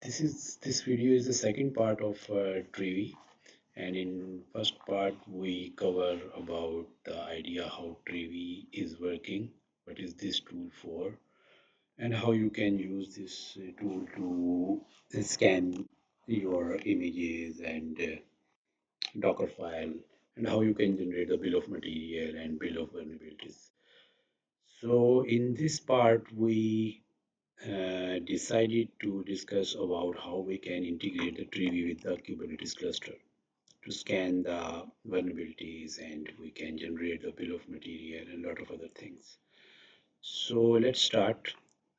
This video is the second part of Trivy, and in first part we cover about the idea how Trivy is working, what is this tool for, and how you can use this tool to scan your images and Docker file, and how you can generate the bill of material and bill of vulnerabilities. So in this part we decided to discuss about how we can integrate the Trivy with the Kubernetes cluster to scan the vulnerabilities, and we can generate the bill of material and a lot of other things. So let's start.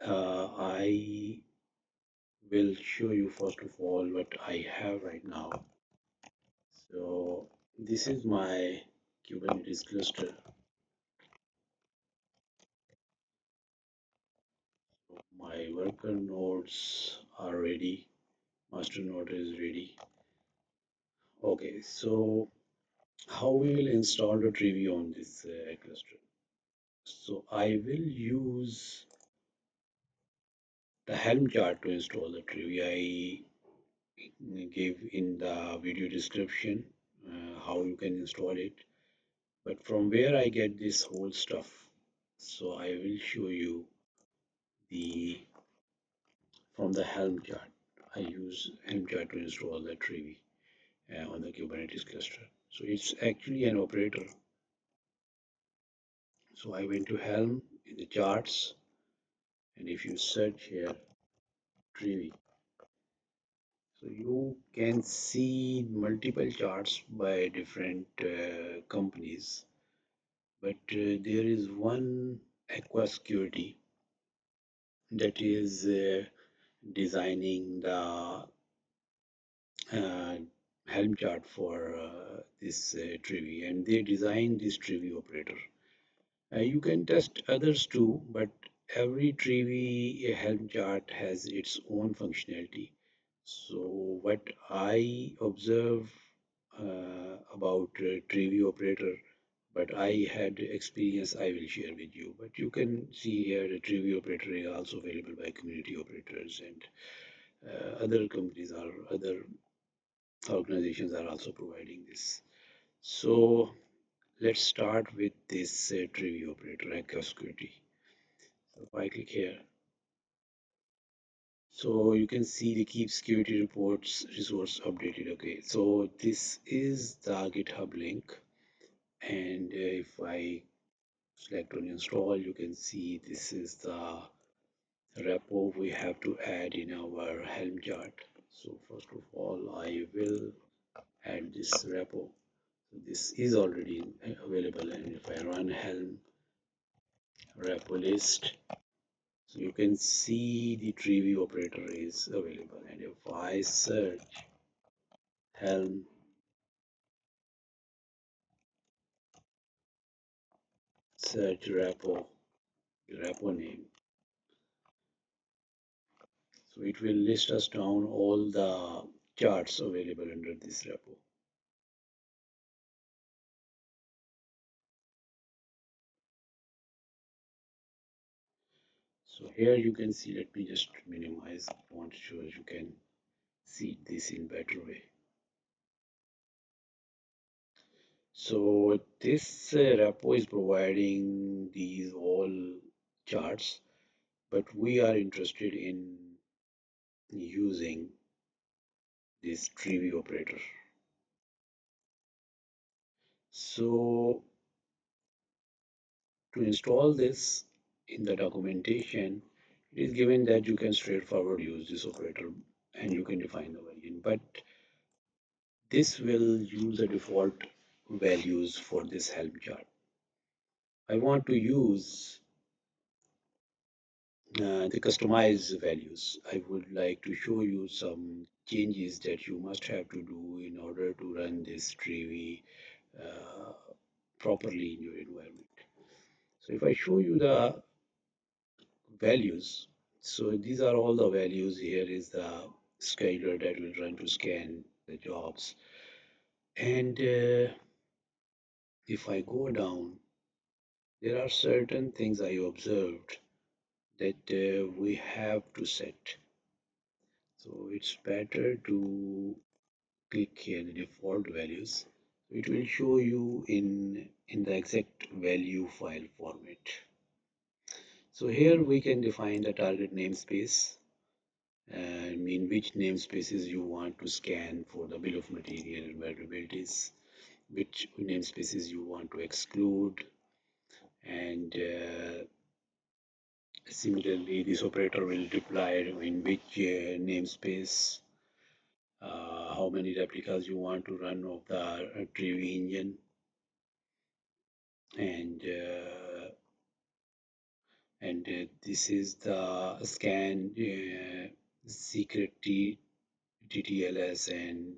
I will show you first of all what I have right now. So this is my Kubernetes cluster. My worker nodes are ready. Master node is ready. Okay, so how we will install the trivy on this cluster. So I will use the Helm chart to install the trivy. I gave in the video description how you can install it. But from where I get this whole stuff, so I will show you the from the Helm chart. I use Helm chart to install the trivy on the Kubernetes cluster. So it's actually an operator. So I went to Helm in the charts, and if you search here trivy, so you can see multiple charts by different companies, but there is one Aqua Security that is designing the uh, Helm chart for this trivy, and they designed this trivy operator. You can test others too, but every trivy Helm chart has its own functionality. So what I observe about trivy-operator, but I had experience I will share with you. But you can see here the trivy-operator is also available by community operators, and other companies or other organizations are also providing this. So let's start with this trivy-operator, Aqua Security. So if I click here, so you can see the keep security reports resource updated. Okay, so this is the GitHub link, and if I select on install, you can see this is the repo we have to add in our Helm chart. So first of all, I will add this repo. So this is already available, and if I run Helm repo list, so you can see the trivy operator is available. And if I search Helm search repo name, so it will list us down all the charts available under this repo. So here you can see, let me just minimize the font so you can see this in better way. So this repo is providing these all charts, but we are interested in using this trivy operator. So to install this in the documentation, it is given that you can straightforward use this operator and you can define the variant, but this will use the default values for this Helm chart. I want to use the customized values. I would like to show you some changes that you must have to do in order to run this trivy uh, properly in your environment. So if I show you the values, so these are all the values. Here is the scheduler that will run to scan the jobs. And if I go down, there are certain things I observed that we have to set. So it's better to click here the default values. It will show you in the exact value file format. So here we can define the target namespace and mean which namespaces you want to scan for the bill of material and vulnerabilities, which namespaces you want to exclude, and similarly this operator will reply in which namespace, how many replicas you want to run of the trivy engine, and this is the scan secret TTLS and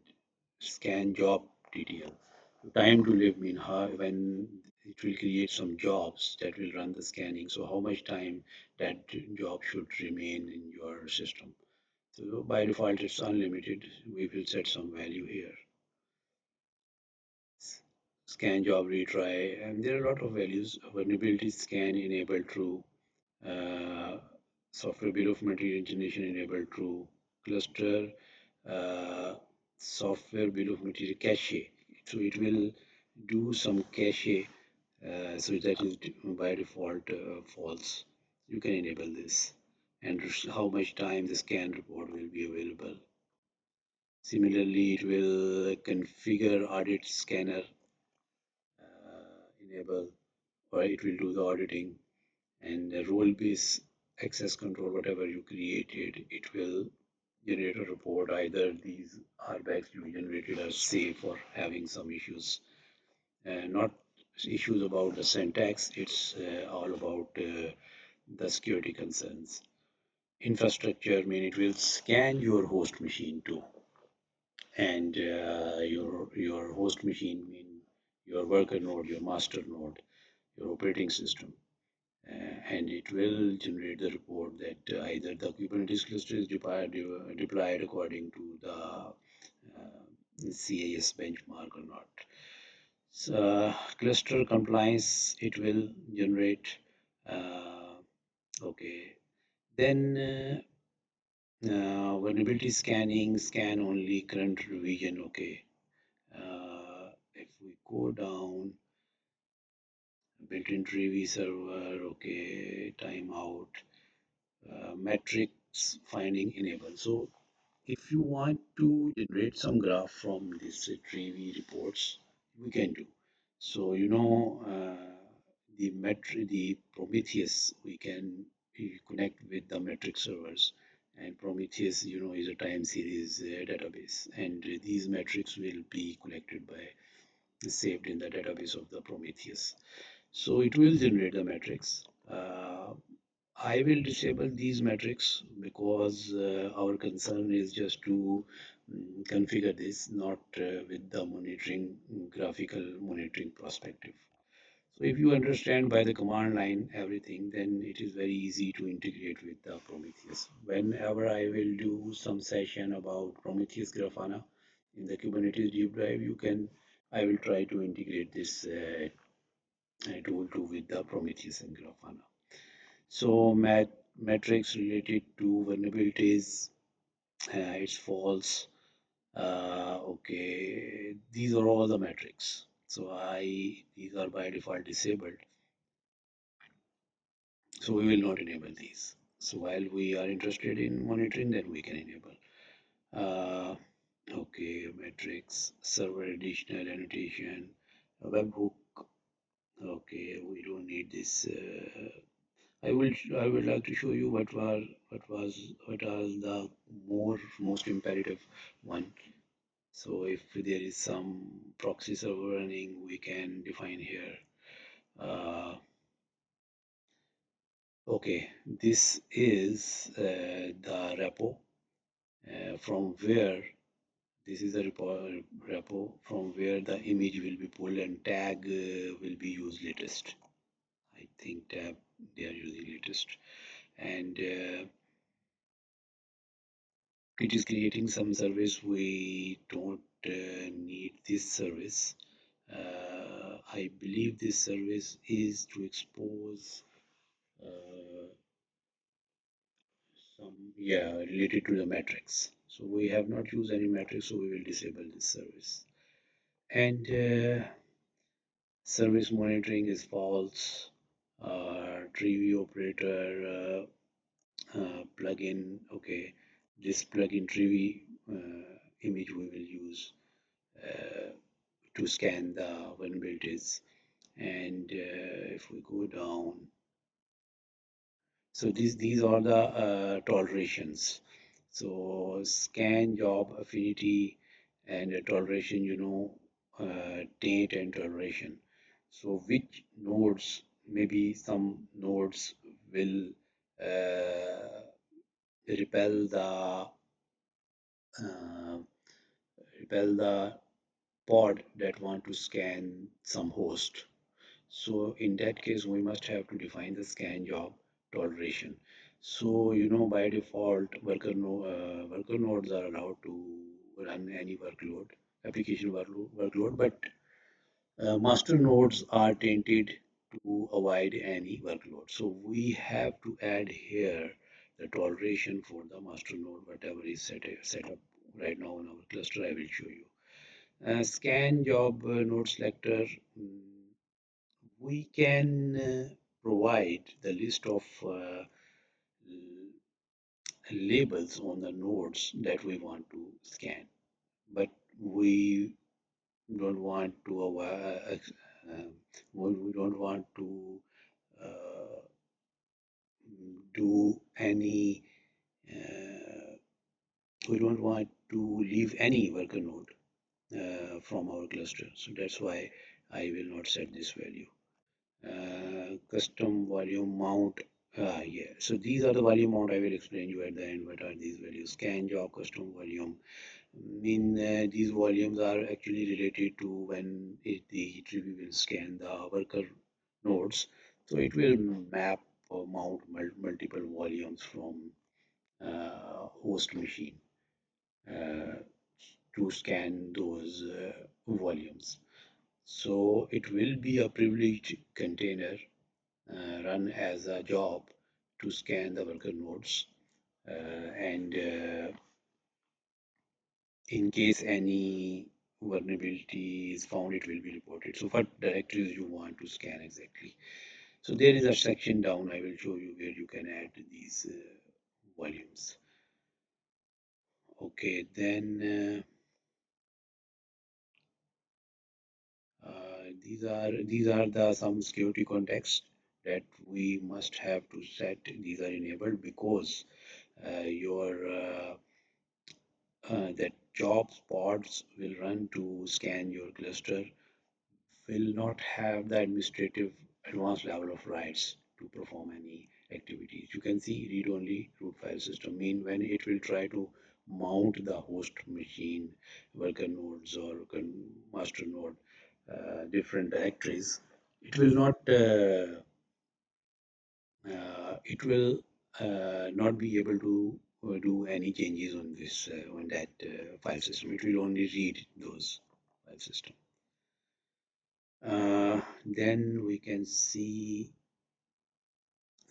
scan job TTL. Time to live mean how when it will create some jobs that will run the scanning. So how much time that job should remain in your system. So by default it's unlimited. We will set some value here. Scan job retry, and there are a lot of values. Vulnerability scan enable true. Uh, Software bill of material generation enable true. Cluster uh, software bill of material cache. So it will do some cache. So that is by default false. You can enable this, and how much time the scan report will be available. Similarly, it will configure audit scanner enable, or it will do the auditing, and the role-based access control, whatever you created, it will generate a report. Either these RBACs you generated are safe or having some issues, not issues about the syntax, it's all about the security concerns. Infrastructure, I mean, it will scan your host machine too, and your host machine mean your worker node, your master node, your operating system, and it will generate the report that either the Kubernetes cluster is deployed according to the CIS benchmark or not. So, cluster compliance, it will generate. Uh, okay, then vulnerability scanning, scan only current revision. Okay, if we go down, built-in trivy server. Okay, timeout. Metrics finding enable. So if you want to generate some graph from this trivy reports, we can do. So the Prometheus, we can connect with the metric servers, and Prometheus is a time series database, and these metrics will be collected by saved in the database of the Prometheus. So it will generate the metrics. I will disable these metrics because our concern is just to configure this, not with the monitoring, graphical monitoring perspective. So if you understand by the command line everything, then it is very easy to integrate with the Prometheus. Whenever I will do some session about Prometheus Grafana in the Kubernetes deep dive, I will try to integrate this tool to with the Prometheus and Grafana. So metrics related to vulnerabilities, it's false. Okay, these are all the metrics. So these are by default disabled. So we will not enable these. So while we are interested in monitoring, then we can enable. Uh, okay, metrics, server additional annotation, a webhook. Okay, we don't need this. I would like to show you what are the most imperative one. So if there is some proxy server running, we can define here. Okay, this is the repo from where this is the repo from where the image will be pulled, and tag will be used latest. I think tab they are using latest, and it is creating some service. We don't need this service. I believe this service is to expose some, yeah, related to the metrics. So we have not used any metrics, so we will disable this service. And service monitoring is false. Trivy-operator plugin, okay, this plugin trivy image we will use uh, to scan the vulnerabilities. And if we go down, so these are the tolerations. So scan, job, affinity, and toleration, taint and toleration. So which nodes, maybe some nodes will repel the uh, repel the pod that want to scan some host. So in that case, we must have to define the scan job toleration. So by default, worker nodes are allowed to run any workload, application workload, but master nodes are tainted to avoid any workload. So we have to add here the toleration for the master node, whatever is set up right now in our cluster. I will show you. Scan job node selector. We can provide the list of labels on the nodes that we want to scan, but we don't want to we don't want to uh, do any uh, we don't want to leave any worker node from our cluster, so that's why I will not set this value. Custom volume mount. Yeah, so these are the volume mount. I will explain you at the end what are these values. Scan job custom volume. Mean these volumes are actually related to when the tree will scan the worker nodes. So it will map or mount multiple volumes from host machine uh, to scan those volumes. So it will be a privileged container run as a job to scan the worker nodes, and in case any vulnerability is found, it will be reported. So what directories you want to scan exactly. So there is a section down, I will show you where you can add these volumes. Okay, then these are the some security contexts that we must have to set. These are enabled because your that jobs pods will run to scan your cluster will not have the administrative advanced level of rights to perform any activities. You can see read-only root file system mean when it will try to mount the host machine, worker nodes or master node, different directories. It will not be able to do any changes on this on that file system. It will only read those file system. Then we can see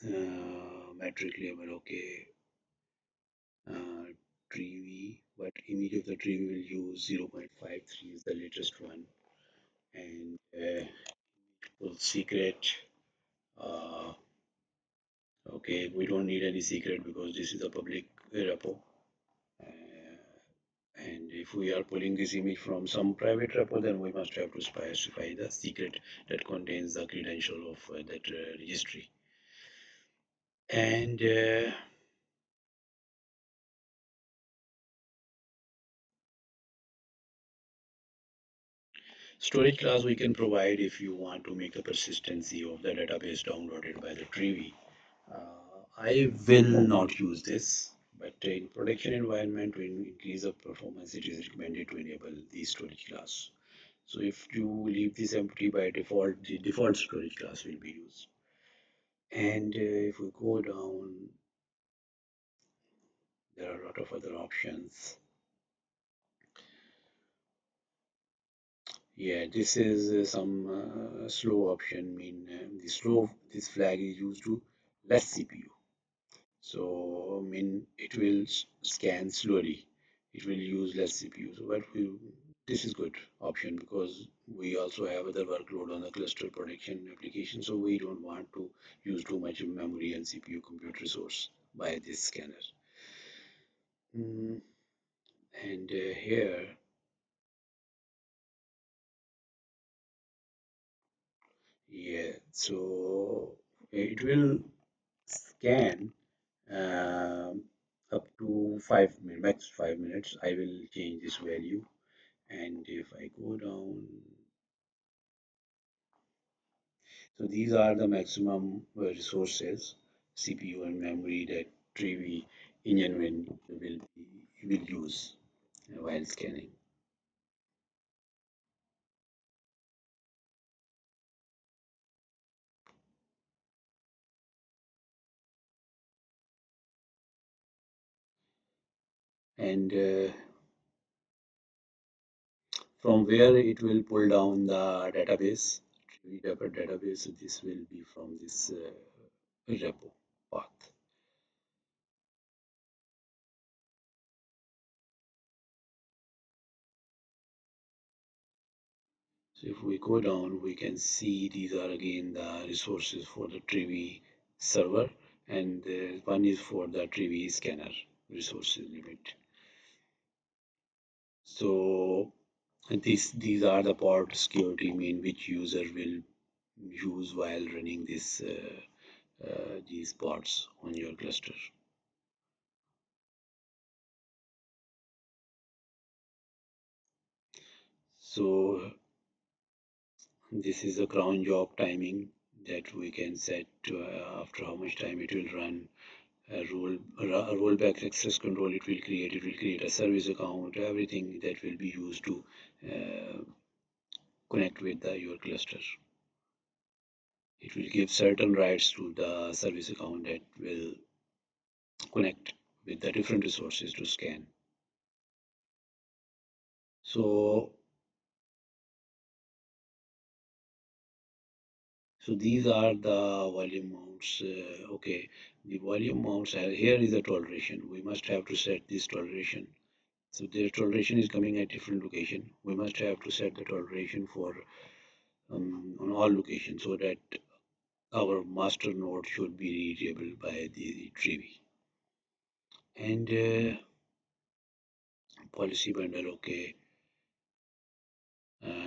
metric label. Okay, uh, tree, but image of the tree we will use 0.53 is the latest one, and full secret. Uh, okay, we don't need any secret because this is a public repo. Uh, and if we are pulling this image from some private repo, then we must have to specify the secret that contains the credential of that registry. And storage class we can provide if you want to make the persistency of the database downloaded by the trivy. I will not use this, but in production environment, to increase the performance, it is recommended to enable the storage class. So if you leave this empty by default, the default storage class will be used. And if we go down, there are a lot of other options. Yeah, this is some slow option. Mean the slow this flag is used to less CPU. So I mean it will scan slowly. it will use less CPU. So, this is good option because we also have other workload on the cluster protection application, so we don't want to use too much memory and CPU compute resource by this scanner. Mm, and here, yeah, so it will scan um, up to 5 minutes, max 5 minutes. I will change this value, and if I go down, so these are the maximum resources, CPU and memory that Trivy engine will use while scanning. And from where it will pull down the database, Trivy database, so this will be from this repo path. So if we go down, we can see these are again the resources for the Trivy server, and one is for the Trivy scanner resources limit. So these are the port security mean which user will use while running these pods on your cluster. So this is the cron job timing that we can set after how much time it will run. A rollback access control it will create a service account, everything that will be used to uh, connect with your cluster. It will give certain rights to the service account that will connect with the different resources to scan. So, so these are the volume mounts. Okay, the volume mounts are, here is the toleration. We must have to set this toleration. So the toleration is coming at different location. We must have to set the toleration for on all locations so that our master node should be readable by the tree. And policy bundle, okay.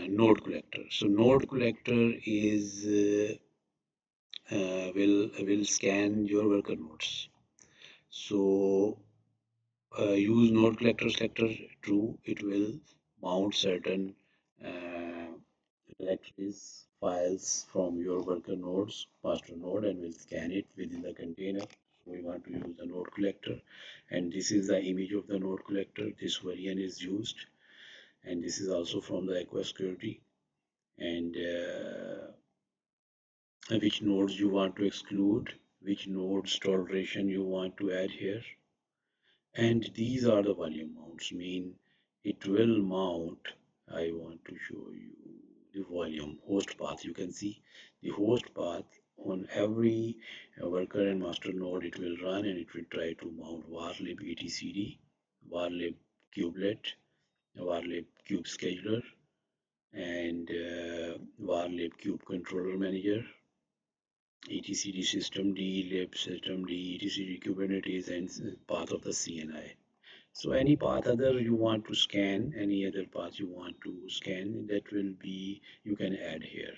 Node collector. So node collector is will scan your worker nodes. So use node collector selector true. It will mount certain uh, directories files from your worker nodes, master node, and will scan it within the container. So we want to use the node collector, and this is the image of the node collector. This variant is used, and this is also from the Aqua Security. And which nodes you want to exclude, which nodes toleration you want to add here. And these are the volume mounts, mean it will mount. I want to show you the volume host path. You can see the host path on every worker and master node it will run, and it will try to mount varlib etcd, varlib kubelet, varlib kube scheduler, and varlib kube controller manager, etcd systemd, lib systemd, etcd kubernetes, and path of the CNI. So any path other you want to scan, any other path you want to scan, that will be, you can add here.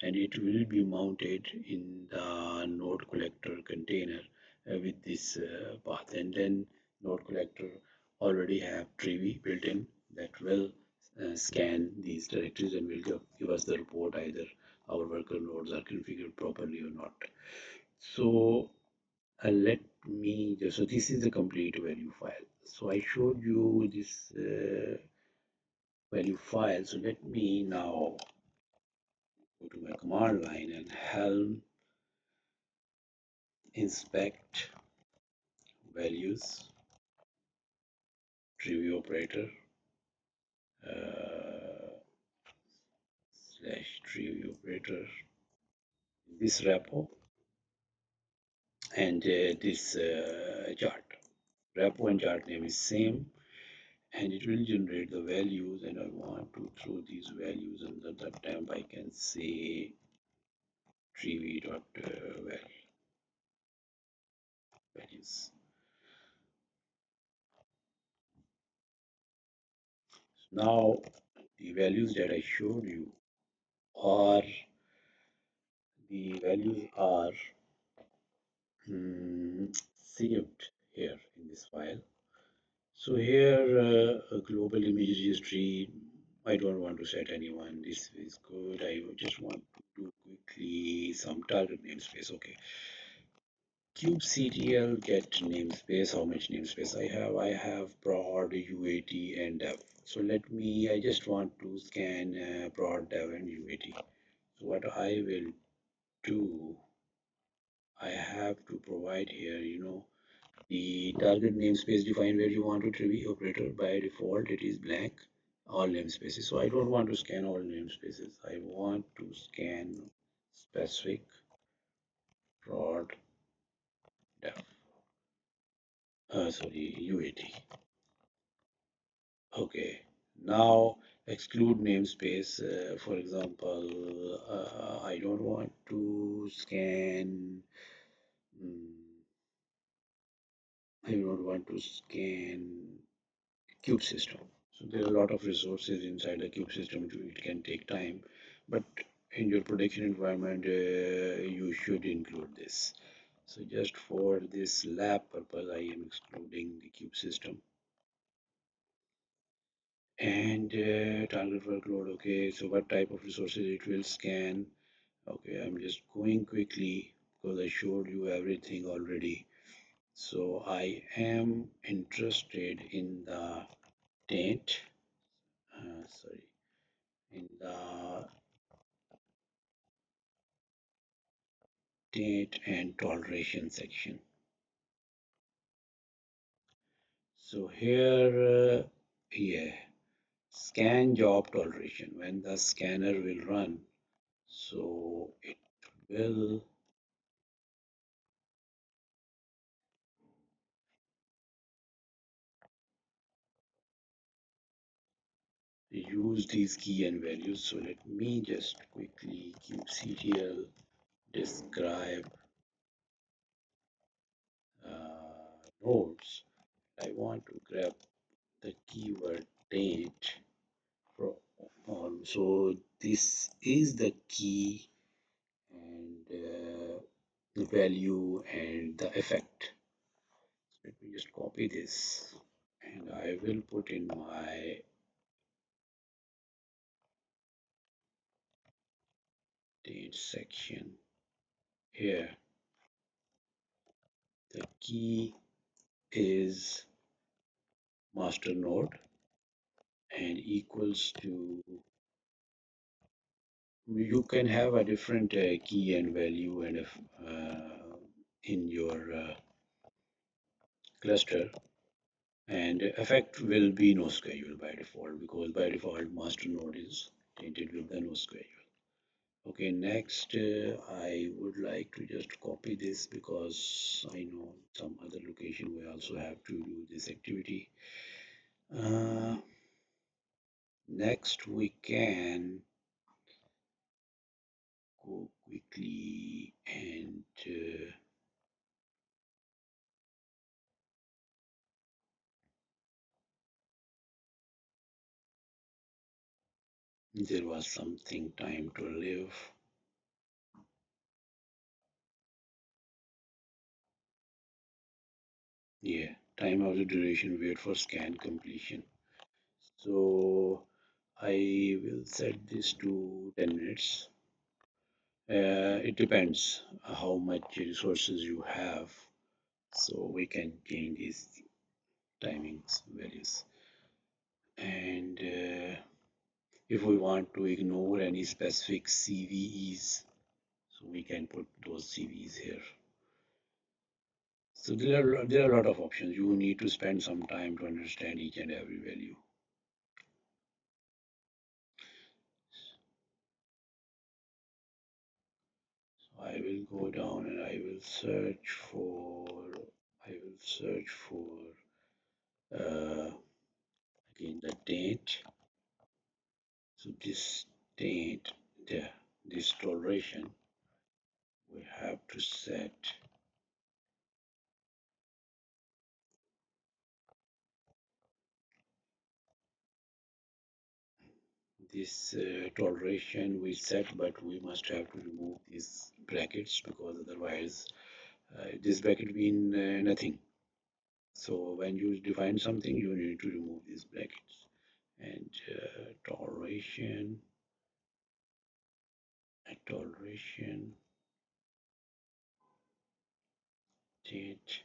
And it will be mounted in the node collector container with this path. And then node collector already have trivy built in that will scan these directories and will give us the report either our worker nodes are configured properly or not. So let me just, so this is the complete value file. So I showed you this value file. So let me now go to my command line and helm inspect values trivy-operator slash trivy-operator, this repo and this chart. Repo and chart name is same, and it will generate the values, and I want to throw these values under the temp. I can say trivy.val values. Now the values that I showed you are the values are saved here in this file. So here a global image registry. I don't want to set anyone. This is good. I just want to do quickly some target namespace. Okay. kubectl get namespace. How much namespace I have? I have prod, uat, and dev. So let me. I just want to scan prod, dev, and uat. So what I will do, I have to provide here, the target namespace define where you want to trivy-operator. By default, it is blank, all namespaces. So I don't want to scan all namespaces. I want to scan specific prod def, sorry, UAT. Okay. Now exclude namespace. For example, I don't want to scan. mm, I don't want to scan cube system. So there are a lot of resources inside the cube system. It can take time, but in your production environment, you should include this. So just for this lab purpose, I am excluding the cube system and target workload. Okay, so what type of resources it will scan? Okay, I'm just going quickly because I showed you everything already. So I am interested in the taint. Sorry, in the date and toleration section. So here, yeah, scan job toleration. When the scanner will run, so it will use these key and values. So let me just quickly kubectl describe nodes. I want to grab the keyword date from so this is the key and the value and the effect. Let me just copy this and I will put in my date section here. The key is master node and equals to, you can have a different key and value and if in your cluster, and effect will be no schedule by default because by default master node is tainted with the no schedule. Okay, next I would like to just copy this because I know some other location we also have to do this activity. Uh, Next we can go quickly and there was something time to live. Yeah, time of the duration wait for scan completion. So I will set this to 10 minutes. It depends how much resources you have. So we can change these timings values. And if we want to ignore any specific CVEs, so we can put those CVEs here. So there are a lot of options. You need to spend some time to understand each and every value. So I will go down and I will search for uh, in the date. So this date, this toleration, we have to set this toleration we set, but we must have to remove these brackets because otherwise this bracket mean nothing. So when you define something, you need to remove these brackets. And toleration date,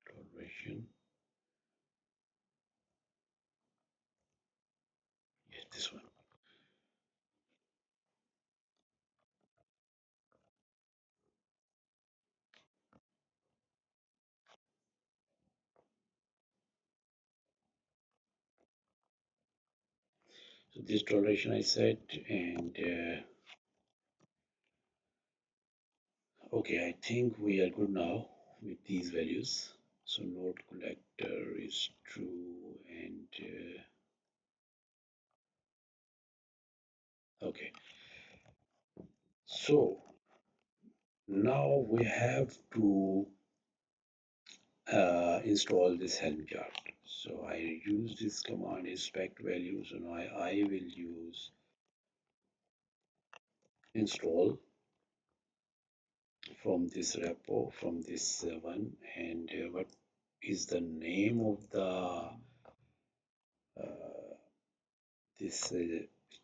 toleration, yes, this one. So this toleration I set, and okay, I think we are good now with these values. So node collector is true, and okay. So now we have to install this Helm chart. So I use this command inspect values, and I will use install from this repo, from this one, and what is the name of the this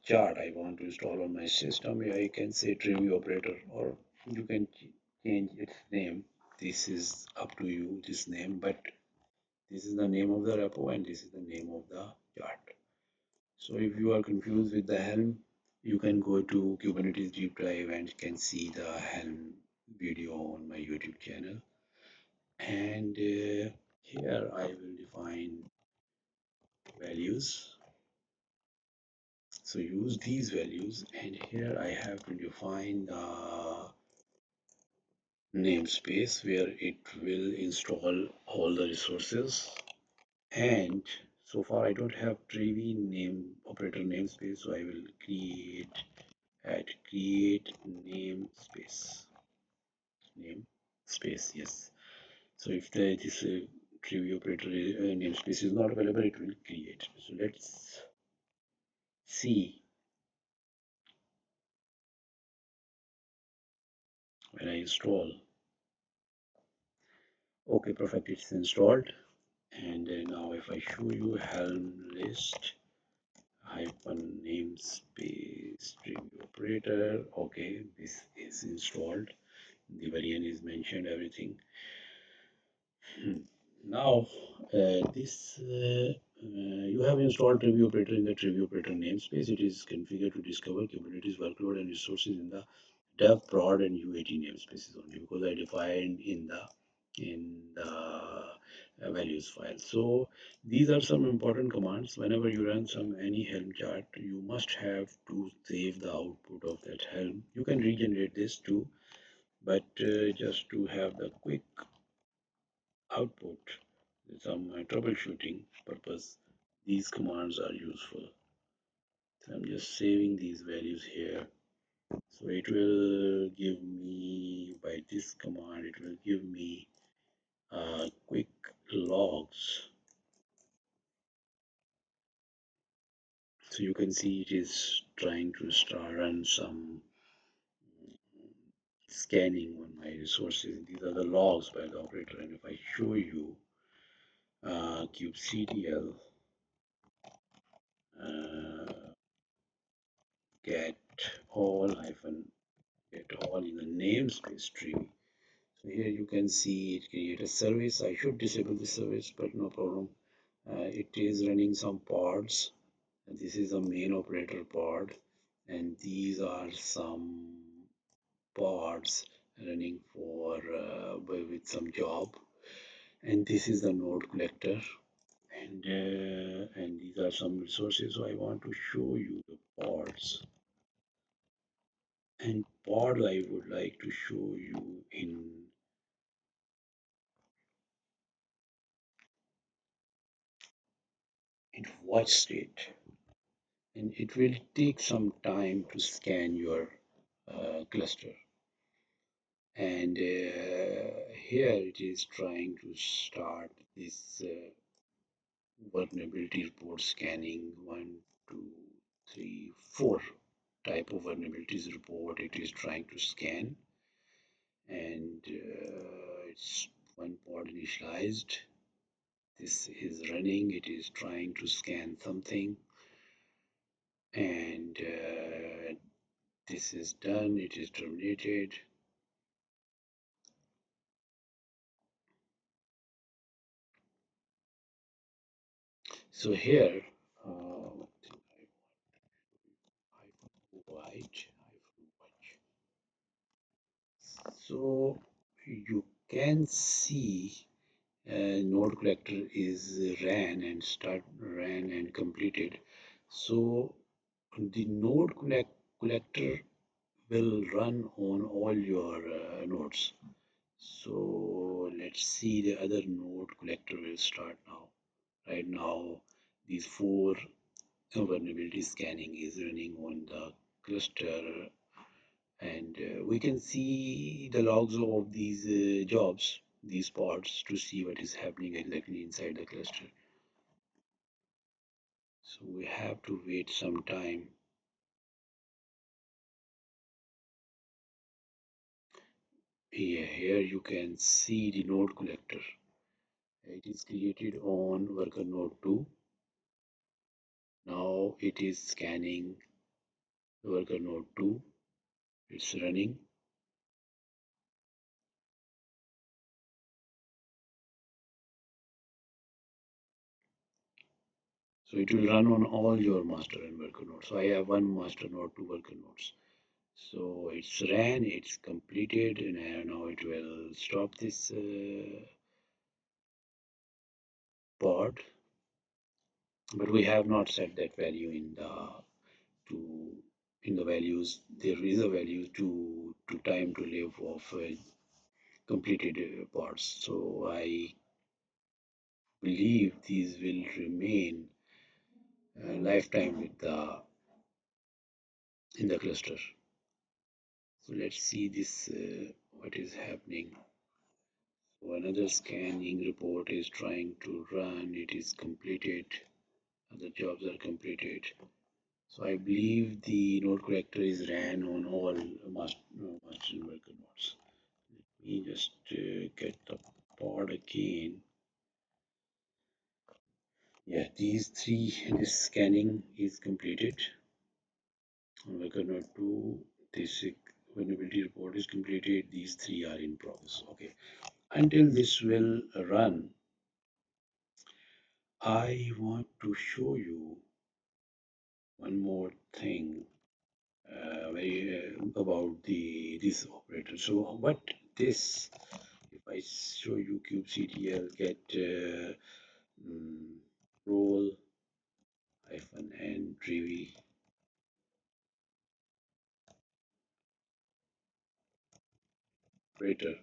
chart I want to install on my system. I can say trivy-operator, or you can change its name. This is up to you, this name, but this is the name of the repo and this is the name of the chart. So if you are confused with the Helm, you can go to Kubernetes deep dive and can see the Helm video on my YouTube channel. And here I will define values. So use these values, and here I have to define the namespace where it will install all the resources. And so far I don't have trivy name operator namespace, so I will create namespace, yes. So if this trivy-operator namespace is not available, it will create. So let's see when I install. Okay, perfect, it's installed. And now if I show you Helm list hyphen namespace trivy-operator, okay, this is installed. The variant is mentioned, everything. Now, you have installed trivy-operator in the trivy-operator namespace. It is configured to discover Kubernetes workload and resources in the dev, prod, and UAT namespaces only, because I defined in the values file. So these are some important commands. Whenever you run any Helm chart, you must have to save the output of that Helm. You can regenerate this too, but just to have the quick output, some troubleshooting purpose, these commands are useful. So I'm just saving these values here. So it will give me, by this command, it will give me quick logs. So you can see it is trying to run some scanning on my resources. These are the logs by the operator. And if I show you kubectl uh, get all hyphen get all in the namespace tree. So here you can see it create a service. I should disable the service, but no problem. It is running some pods. And this is a main operator pod, and these are some pods running for with some job. And this is the node collector, and these are some resources. So I want to show you the pods. pod I would like to show you in watch state, and it will take some time to scan your cluster. And here it is trying to start this vulnerability report scanning. One, two, three, four type of vulnerabilities report it is trying to scan, and it's one pod initialized. This is running, it is trying to scan something, and this is done, it is terminated. So here, white, so you can see node collector is ran and completed. So the collector will run on all your nodes. So let's see, the other node collector will start now. Right now, these four vulnerability scanning is running on the cluster, and we can see the logs of these jobs, these pods, to see what is happening exactly inside the cluster. So we have to wait some time. Here you can see the node collector. It is created on worker node 2. Now it is scanning worker node 2. It's running. So it will run on all your master and worker nodes. So I have one master node, two worker nodes. So it's ran, it's completed, and now it will stop this pod. But we have not set that value to in the values. There is a value to time to live of completed pods. So I believe these will remain lifetime with the in the cluster. So let's see this what is happening. So another scanning report is trying to run. It is completed. Other jobs are completed. So I believe the node collector is ran on all master and worker nodes. Let me just get the pod again. Yeah, these three, this scanning is completed. On worker node 2, this vulnerability report is completed. These three are in progress. Okay. Until this will run, I want to show you one more thing about the this operator. So what this, if I show you kubectl get mm, role hyphen and trivy operator.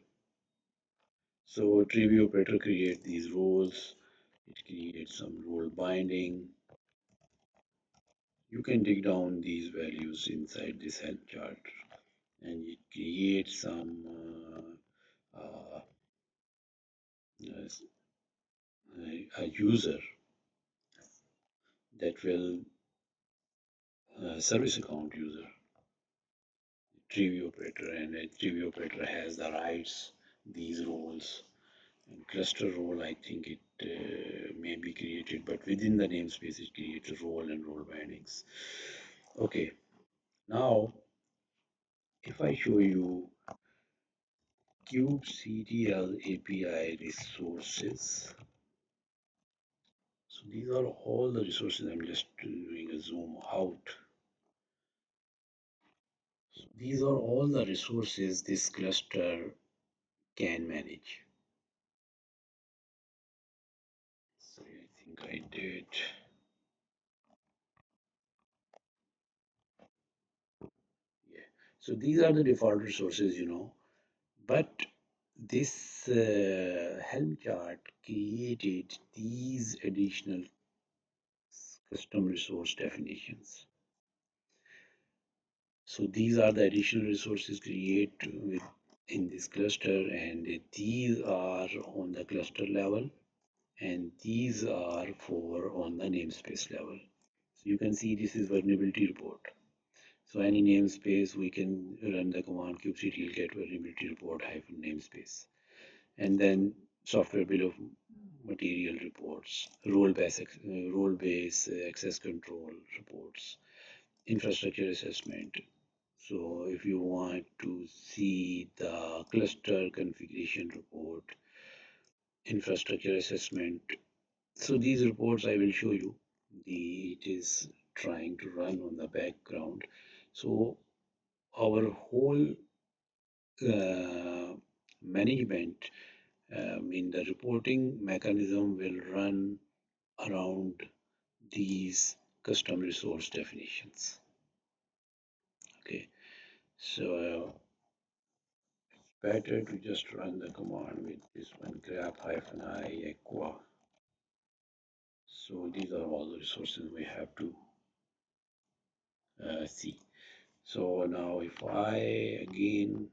So trivy-operator create these roles. It creates some role binding. You can dig down these values inside this Helm chart, and it creates some a user that will service account user trivy-operator, and a trivy-operator has the rights these roles. And cluster role, I think it may be created, but within the namespace it creates role and role bindings. Okay, now if I show you kubectl API resources, so these are all the resources. I'm just doing a zoom out. So these are all the resources this cluster can manage. Sorry, I think I did. Yeah. So these are the default resources, but this Helm chart created these additional custom resource definitions. So these are the additional resources created in this cluster, and these are on the cluster level, and these are for on the namespace level. So you can see this is vulnerability report. So any namespace, we can run the command kubectl get vulnerability report hyphen namespace, and then software bill of material reports, role-based access control reports, infrastructure assessment. So if you want to see the cluster configuration report, infrastructure assessment, so these reports I will show you. It is trying to run on the background. So our whole management in the reporting mechanism will run around these custom resource definitions. Okay, so better to just run the command with this one grep-i aqua. So these are all the resources we have to see. So now if I again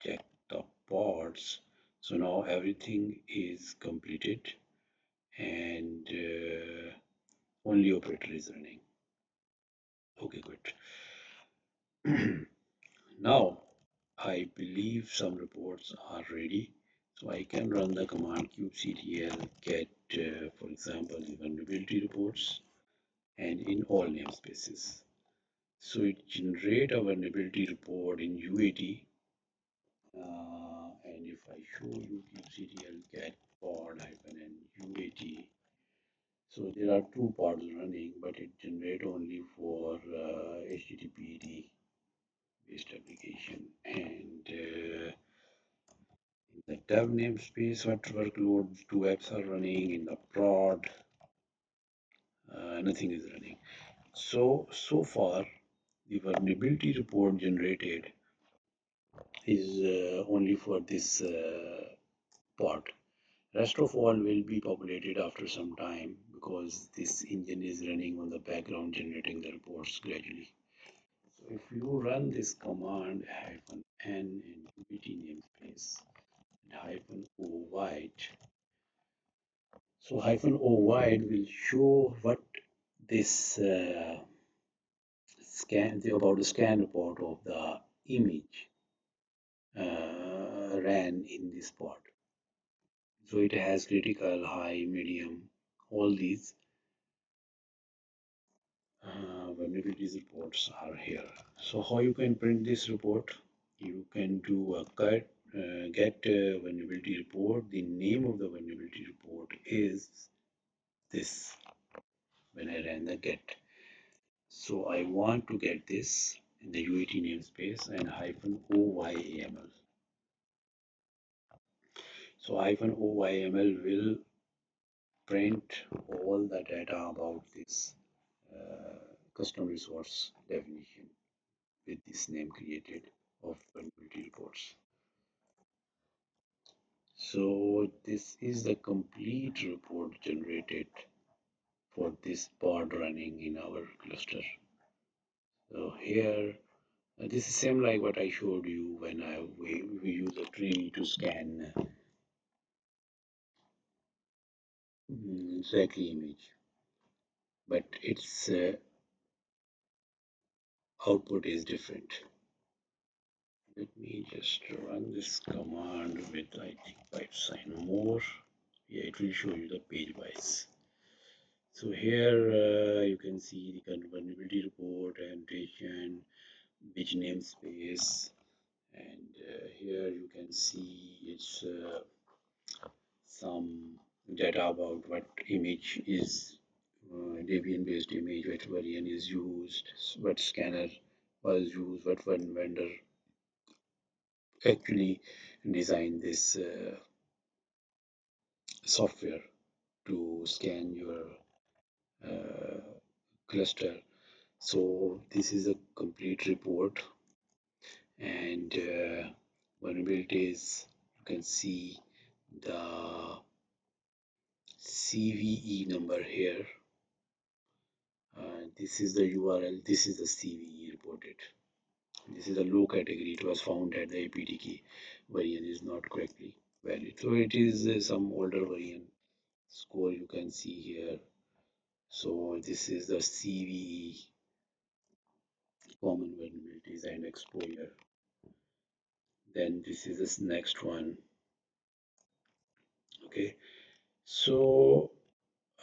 check the pods, so now everything is completed and only operator is running. Okay, good. Now I believe some reports are ready. So I can run the command kubectl get, for example, the vulnerability reports and in all namespaces. So it generate a vulnerability report in UAT. And if I show you kubectl get pod hyphen and UAT, so there are two pods running, but it generate only for HTTPD based application. And in the dev namespace, what workloads, two apps are running in the prod, nothing is running. So far, the vulnerability report generated is only for this pod. Rest of all will be populated after some time because this engine is running on the background generating the reports gradually. So if you run this command -n in ubt namespace and -o wide, so -o wide will show what this scan about the scan report of the image ran in this pod. So it has critical, high, medium, all these vulnerabilities reports are here. So how you can print this report? You can do a get vulnerability report. The name of the vulnerability report is this when I ran the get. So I want to get this in the UAT namespace and -oyaml. So -oyaml will print all the data about this custom resource definition with this name created of vulnerability reports. So this is the complete report generated for this pod running in our cluster. So here, this is same like what I showed you when we use a tree to scan exactly image, but its output is different. Let me just run this command with I think byte sign more. Yeah, it will show you the page wise. So here you can see the vulnerability report, annotation, which namespace, and here you can see it's some data about what image is Debian based image, what variant is used, what scanner was used, what one vendor actually designed this software to scan your cluster. So this is a complete report and vulnerabilities. You can see the CVE number here. This is the URL. This is the CVE reported. This is a low category. It was found that the APT variant is not correctly valid. So it is some older variant score you can see here. So this is the CVE, common vulnerabilities and exposure. Then this is this next one. Okay, so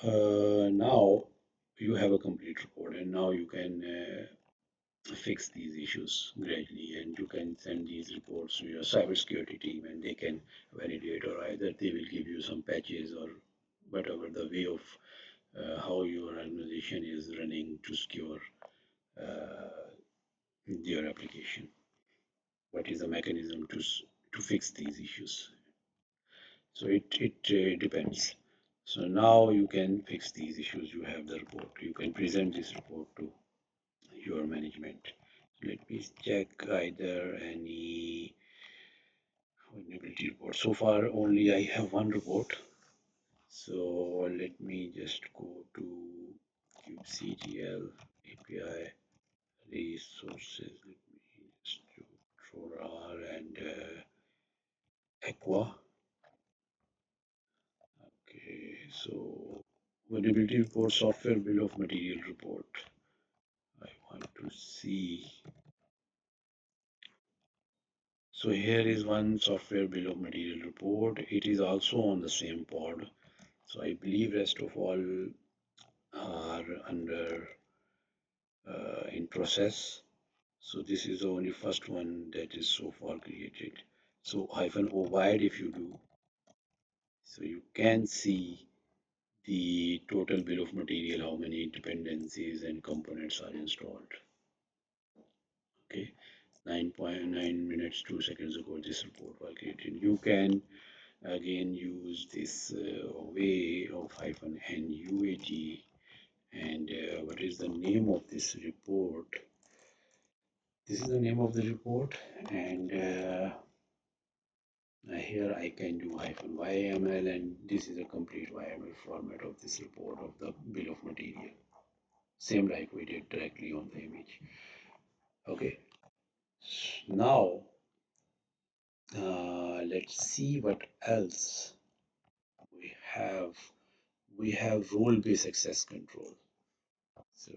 now you have a complete report, and now you can fix these issues gradually, and you can send these reports to your cybersecurity team, and they can validate, or either they will give you some patches or whatever the way of how your organization is running to secure uh, your application. What is the mechanism to fix these issues? So it depends. So now you can fix these issues. You have the report. You can present this report to your management. Let me check either any vulnerability report. So far, only I have one report. So let me just go to kubectl API resources. Let me just do Control R and Aqua. Okay, so vulnerability report, software bill of material report. I want to see. So here is one software bill of material report. It is also on the same pod. So I believe rest of all are under in process. So this is the only first one that is so far created. So -o wide if you do, so you can see the total bill of material, how many dependencies and components are installed. Okay, 9.9 minutes 2 seconds ago this report was created. You can again use this way of -n-uat, and what is the name of this report? This is the name of the report, and here I can do -yml, and this is a complete YML format of this report of the bill of material. Same like we did directly on the image. Okay, now let's see what else we have. We have role-based access control. So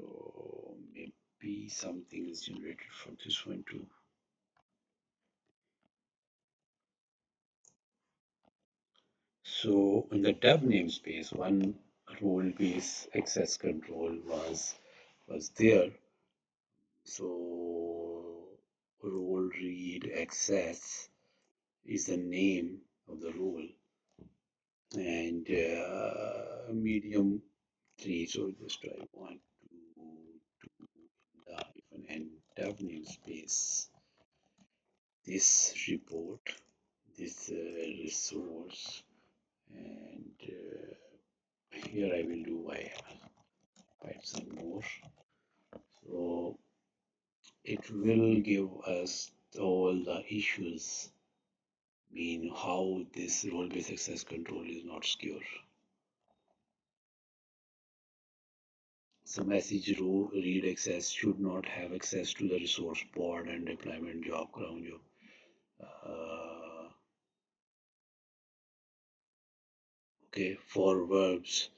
maybe something is generated from this one too. So in the dev namespace, one role-based access control was there. So role read access is the name of the role, and medium 3. So just I want to the hyphen and dev namespace this report, this resource, and here I will do add some more. So it will give us all the issues, mean how this role-based access control is not secure. So message row read access should not have access to the resource pod and deployment job ground job. Okay, for verbs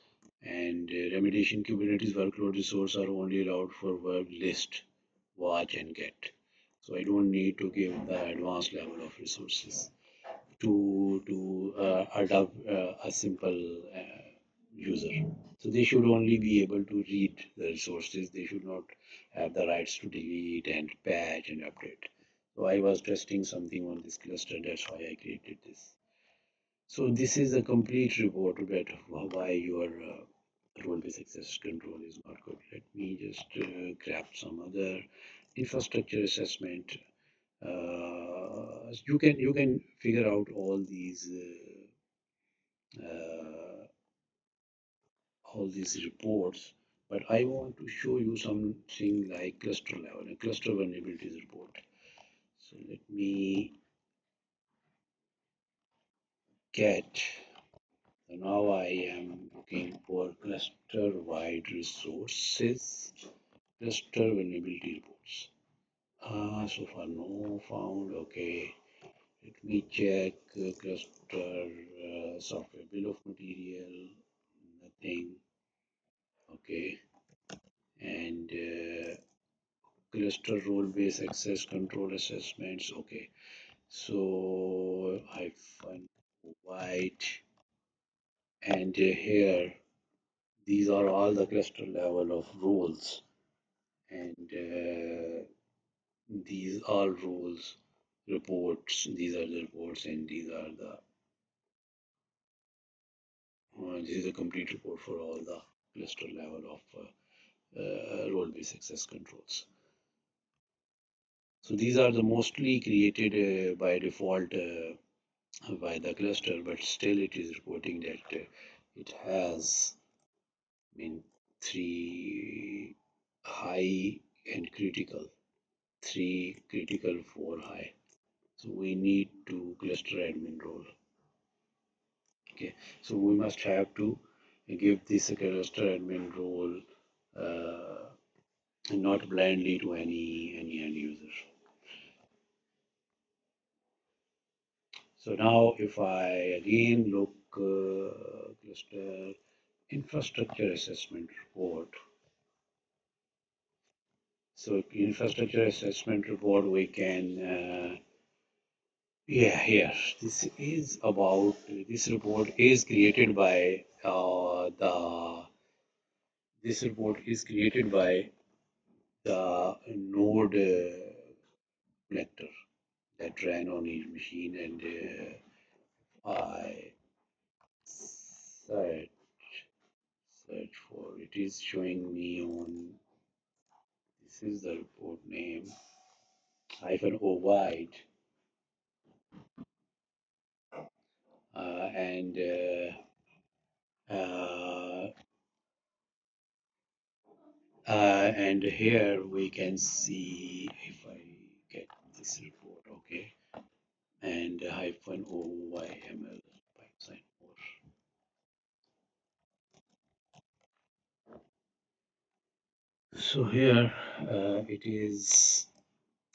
and remediation Kubernetes workload resource are only allowed for verb list, watch, and get. So I don't need to give the advanced level of resources to adopt a simple user. So they should only be able to read the resources. They should not have the rights to delete and patch and update. So I was testing something on this cluster. That's why I created this. So this is a complete report that why your role-based access control is not good. Let me just grab some other infrastructure assessment. You can figure out uh, all these reports, but I want to show you something like cluster level, a cluster vulnerabilities report. So let me get. So now I am looking for cluster-wide resources, cluster vulnerability reports. So far no found. Okay, let me check cluster software bill of material. Nothing. Okay, and cluster role-based access control assessments. Okay, so I find white, and here these are all the cluster level of roles, and these all roles reports. These are the reports, and these are the this is a complete report for all the cluster level of role-based access controls. So these are the mostly created by default by the cluster, but still it is reporting that it has, I mean, three high and critical, three critical, four high. So we need to cluster admin role. Okay, so we must have to give this cluster admin role not blindly to any end user. So now if I again look cluster infrastructure assessment report. So infrastructure assessment report we can yeah, here this report is created by this report is created by the node connector that ran on each machine, and I search for it is showing me on this is the report name -o wide and uh, and here we can see if I get this report, okay, and -o-yml pipeline more. So here it is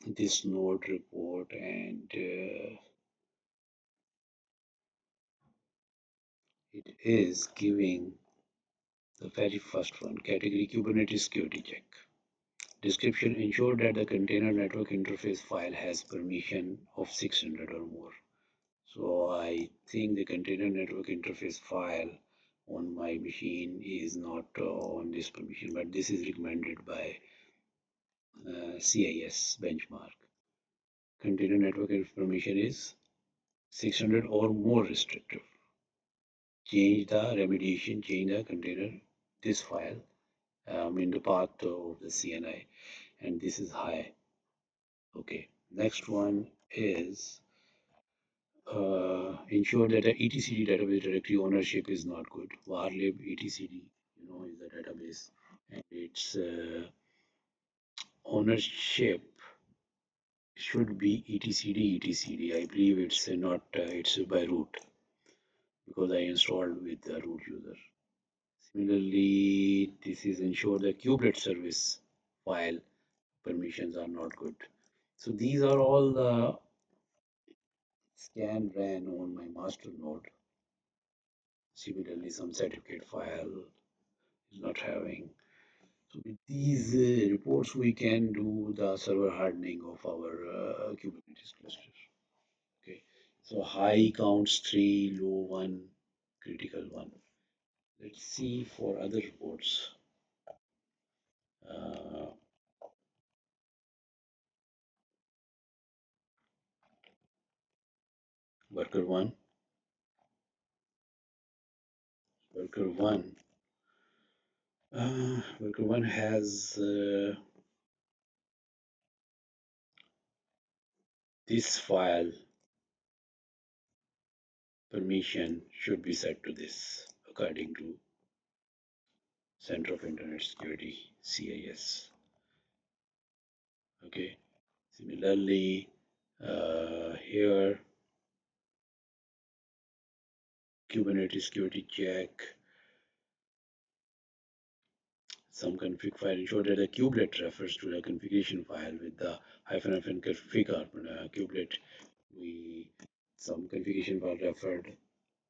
this node report, and it is giving the very first one, category Kubernetes security check. Description: ensure that the container network interface file has permission of 600 or more. So I think the container network interface file on my machine is not on this permission, but this is recommended by CIS benchmark. Container network permission is 600 or more restrictive. Change the remediation, change the container, this file in the path of the CNI, and this is high. Okay, next one is ensure that the etcd database directory ownership is not good. Varlib etcd, is the database, and its ownership should be etcd. I believe it's not, it's by root because I installed with the root user. Similarly, this is ensure the kubelet service file permissions are not good. So these are all the scan ran on my master node. Similarly, some certificate file is not having. So with these reports, we can do the server hardening of our Kubernetes cluster. Okay, so high counts 3, low 1, critical 1. Let's see for other reports. Uh, worker 1, worker 1. Worker 1 has this file permission should be set to this according to Center of Internet Security, CIS. Okay. Similarly, Here, Kubernetes security check, some config file ensure that the kubelet refers to the configuration file with the -n config kubelet. Some configuration file referred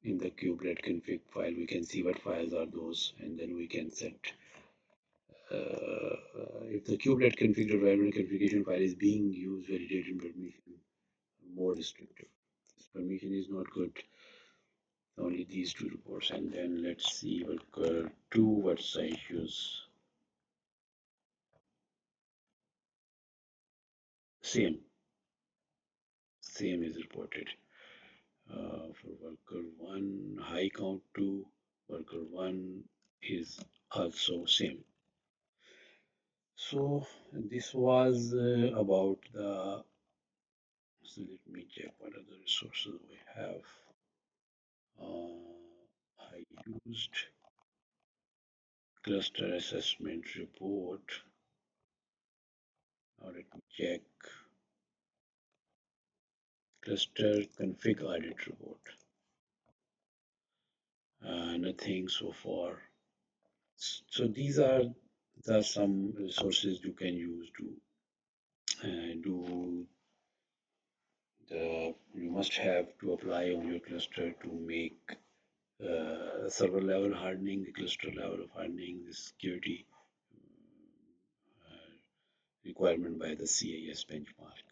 in the kubelet config file. We can see what files are those, and then we can set if the kubelet config.val configuration file is being used, validated permission more restrictive. This permission is not good. Only these two reports, and then let's see worker 2 what's the issues. Same is reported. For worker 1, high count 2, worker 1 is also same. So this was about the, so let me check what other resources we have. I used cluster assessment report. Now let me check cluster config audit report. Nothing so far. So these are some resources you can use to do you must have to apply on your cluster to make server level hardening, the cluster level of hardening, the security requirement by the CIS benchmark.